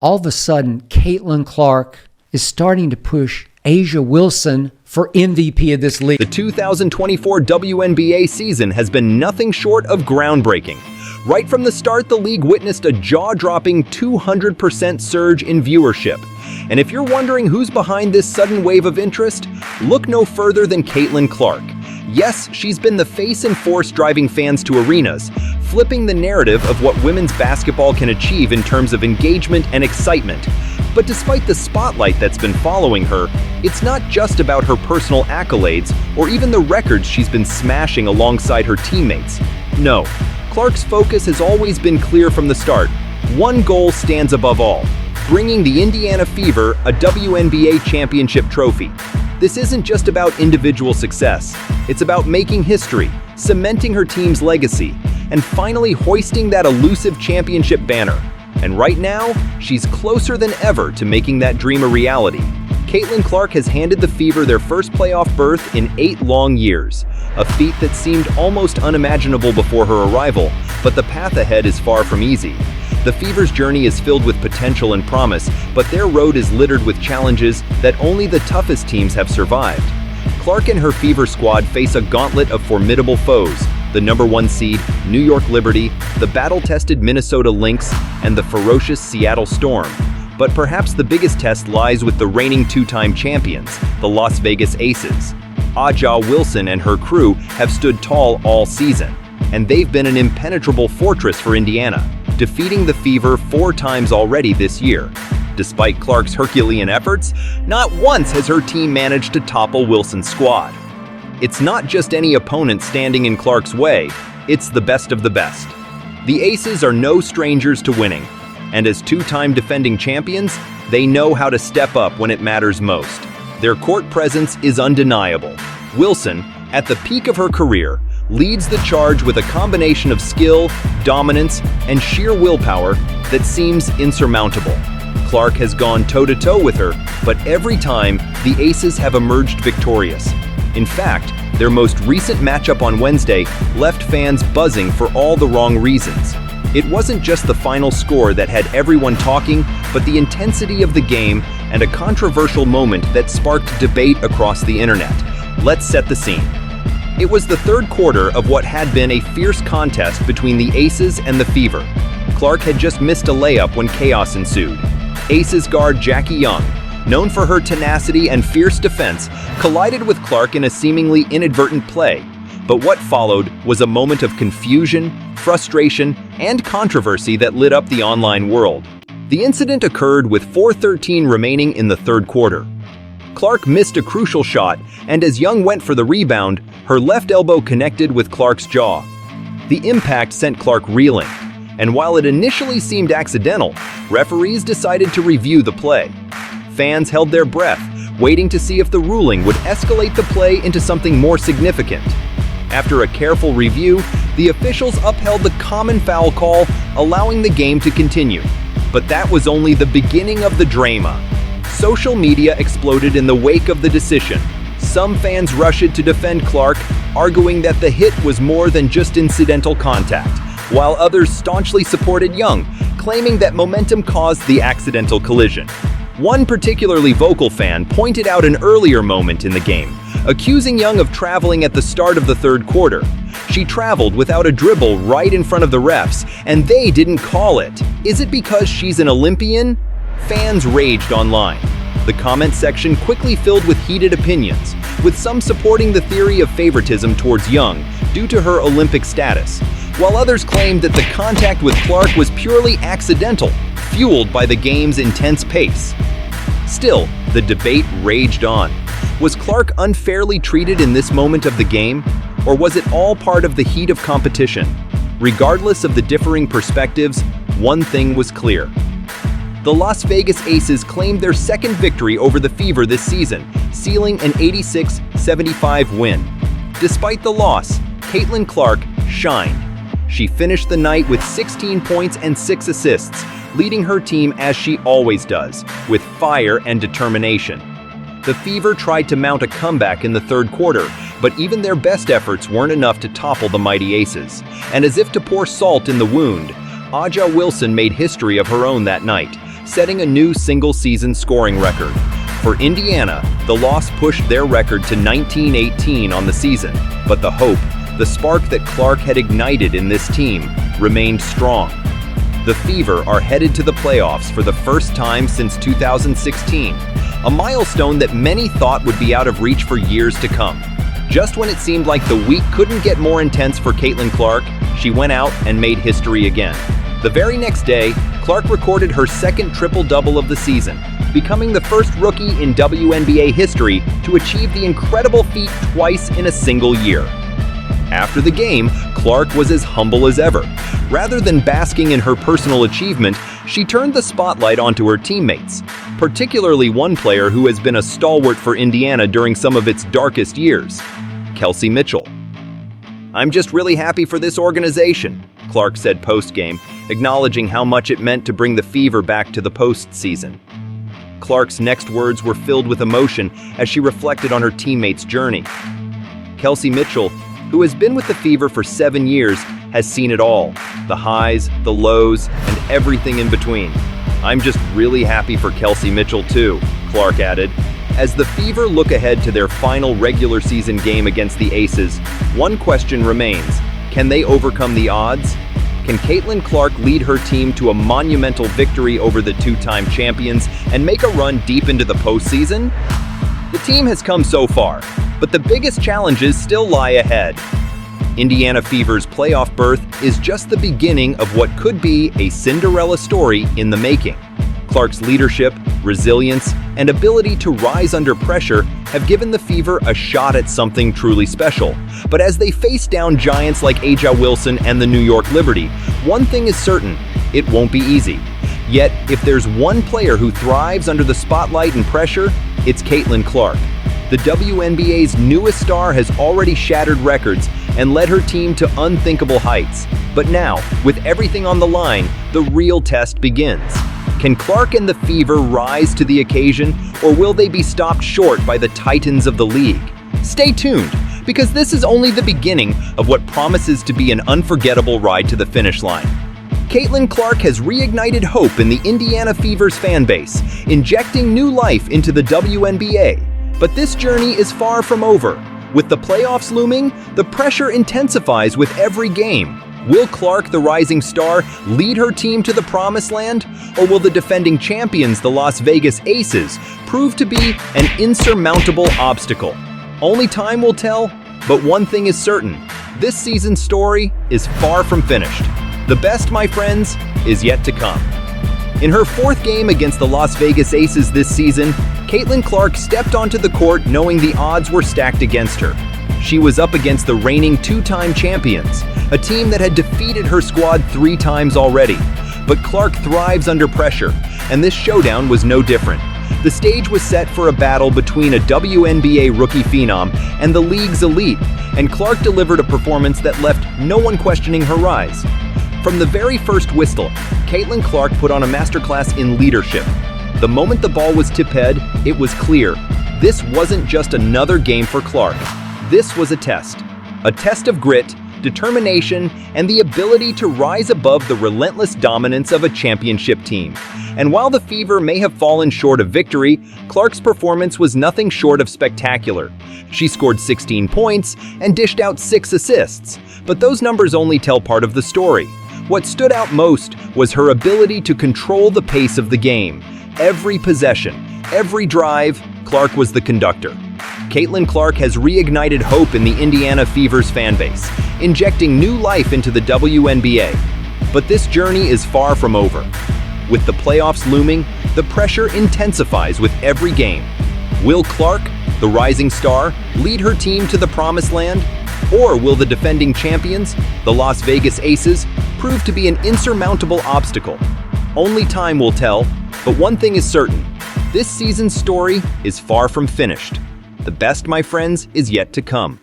all of a sudden, Caitlyn Clark is starting to push A'ja Wilson for MVP of this league. The 2024 WNBA season has been nothing short of groundbreaking. Right from the start, the league witnessed a jaw-dropping 200% surge in viewership. And if you're wondering who's behind this sudden wave of interest, look no further than Caitlyn Clark. Yes, she's been the face and force driving fans to arenas, flipping the narrative of what women's basketball can achieve in terms of engagement and excitement. But despite the spotlight that's been following her, it's not just about her personal accolades or even the records she's been smashing alongside her teammates. No, Clark's focus has always been clear from the start. One goal stands above all: bringing the Indiana Fever a WNBA championship trophy. This isn't just about individual success. It's about making history, cementing her team's legacy, and finally hoisting that elusive championship banner. And right now, she's closer than ever to making that dream a reality. Caitlyn Clark has handed the Fever their first playoff berth in 8 long years, a feat that seemed almost unimaginable before her arrival, but the path ahead is far from easy. The Fever's journey is filled with potential and promise, but their road is littered with challenges that only the toughest teams have survived. Clark and her Fever squad face a gauntlet of formidable foes: the #1 seed, New York Liberty, the battle-tested Minnesota Lynx, and the ferocious Seattle Storm. But perhaps the biggest test lies with the reigning 2-time champions, the Las Vegas Aces. A'ja Wilson and her crew have stood tall all season, and they've been an impenetrable fortress for Indiana, defeating the Fever 4 times already this year. Despite Clark's Herculean efforts, not once has her team managed to topple Wilson's squad. It's not just any opponent standing in Clark's way, it's the best of the best. The Aces are no strangers to winning, and as 2-time defending champions, they know how to step up when it matters most. Their court presence is undeniable. Wilson, at the peak of her career, leads the charge with a combination of skill, dominance, and sheer willpower that seems insurmountable. Clark has gone toe-to-toe with her, but every time, the Aces have emerged victorious. In fact, their most recent matchup on Wednesday left fans buzzing for all the wrong reasons. It wasn't just the final score that had everyone talking, but the intensity of the game and a controversial moment that sparked debate across the internet. Let's set the scene. It was the third quarter of what had been a fierce contest between the Aces and the Fever. Clark had just missed a layup when chaos ensued. Aces guard Jackie Young, known for her tenacity and fierce defense, collided with Clark in a seemingly inadvertent play. But what followed was a moment of confusion, frustration, and controversy that lit up the online world. The incident occurred with 4:13 remaining in the third quarter. Clark missed a crucial shot, and as Young went for the rebound, her left elbow connected with Clark's jaw. The impact sent Clark reeling, and while it initially seemed accidental, referees decided to review the play. Fans held their breath, waiting to see if the ruling would escalate the play into something more significant. After a careful review, the officials upheld the common foul call, allowing the game to continue. But that was only the beginning of the drama. Social media exploded in the wake of the decision. Some fans rushed to defend Clark, arguing that the hit was more than just incidental contact, while others staunchly supported Young, claiming that momentum caused the accidental collision. One particularly vocal fan pointed out an earlier moment in the game, accusing Young of traveling at the start of the third quarter. She traveled without a dribble right in front of the refs, and they didn't call it. Is it because she's an Olympian? Fans raged online. The comment section quickly filled with heated opinions, with some supporting the theory of favoritism towards Young due to her Olympic status, while others claimed that the contact with Clark was purely accidental, fueled by the game's intense pace. Still, the debate raged on. Was Clark unfairly treated in this moment of the game, or was it all part of the heat of competition? Regardless of the differing perspectives, one thing was clear. The Las Vegas Aces claimed their second victory over the Fever this season, sealing an 86-75 win. Despite the loss, Caitlyn Clark shined. She finished the night with 16 points and 6 assists, leading her team as she always does, with fire and determination. The Fever tried to mount a comeback in the third quarter, but even their best efforts weren't enough to topple the mighty Aces. And as if to pour salt in the wound, A'ja Wilson made history of her own that night, setting a new single-season scoring record. For Indiana, the loss pushed their record to 19-18 on the season, but the hope, the spark that Clark had ignited in this team, remained strong. The Fever are headed to the playoffs for the first time since 2016, a milestone that many thought would be out of reach for years to come. Just when it seemed like the week couldn't get more intense for Caitlyn Clark, she went out and made history again. The very next day, Clark recorded her second triple-double of the season, becoming the first rookie in WNBA history to achieve the incredible feat twice in a single year. After the game, Clark was as humble as ever. Rather than basking in her personal achievement, she turned the spotlight onto her teammates, particularly one player who has been a stalwart for Indiana during some of its darkest years, Kelsey Mitchell. "I'm just really happy for this organization," Clark said post-game, acknowledging how much it meant to bring the Fever back to the postseason. Clark's next words were filled with emotion as she reflected on her teammates' journey. Kelsey Mitchell, who has been with the Fever for 7 years, has seen it all, the highs, the lows, and everything in between. "I'm just really happy for Kelsey Mitchell too," Clark added. As the Fever look ahead to their final regular season game against the Aces, one question remains: can they overcome the odds? Can Caitlyn Clark lead her team to a monumental victory over the two-time champions and make a run deep into the postseason? The team has come so far, but the biggest challenges still lie ahead. Indiana Fever's playoff berth is just the beginning of what could be a Cinderella story in the making. Clark's leadership, resilience, and ability to rise under pressure have given the Fever a shot at something truly special. But as they face down giants like A'ja Wilson and the New York Liberty, one thing is certain: it won't be easy. Yet, if there's one player who thrives under the spotlight and pressure, it's Caitlyn Clark. The WNBA's newest star has already shattered records and led her team to unthinkable heights. But now, with everything on the line, the real test begins. Can Clark and the Fever rise to the occasion, or will they be stopped short by the titans of the league? Stay tuned, because this is only the beginning of what promises to be an unforgettable ride to the finish line. Caitlyn Clark has reignited hope in the Indiana Fever's fan base, injecting new life into the WNBA. But this journey is far from over. With the playoffs looming, the pressure intensifies with every game. Will Clark, the rising star, lead her team to the promised land? Or will the defending champions, the Las Vegas Aces, prove to be an insurmountable obstacle? Only time will tell, but one thing is certain: this season's story is far from finished. The best, my friends, is yet to come. In her fourth game against the Las Vegas Aces this season, Caitlyn Clark stepped onto the court knowing the odds were stacked against her. She was up against the reigning two-time champions, a team that had defeated her squad 3 times already. But Clark thrives under pressure, and this showdown was no different. The stage was set for a battle between a WNBA rookie phenom and the league's elite, and Clark delivered a performance that left no one questioning her rise. From the very first whistle, Caitlyn Clark put on a masterclass in leadership. The moment the ball was tip-head, it was clear: this wasn't just another game for Clark. This was a test of grit, determination, and the ability to rise above the relentless dominance of a championship team. And while the Fever may have fallen short of victory, Clark's performance was nothing short of spectacular. She scored 16 points and dished out 6 assists, but those numbers only tell part of the story. What stood out most was her ability to control the pace of the game. Every possession, every drive, Clark was the conductor. Caitlyn Clark has reignited hope in the Indiana Fever's fan base, injecting new life into the WNBA. But this journey is far from over. With the playoffs looming, the pressure intensifies with every game. Will Clark, the rising star, lead her team to the promised land? Or will the defending champions, the Las Vegas Aces, prove to be an insurmountable obstacle? Only time will tell, but one thing is certain: this season's story is far from finished. The best, my friends, is yet to come.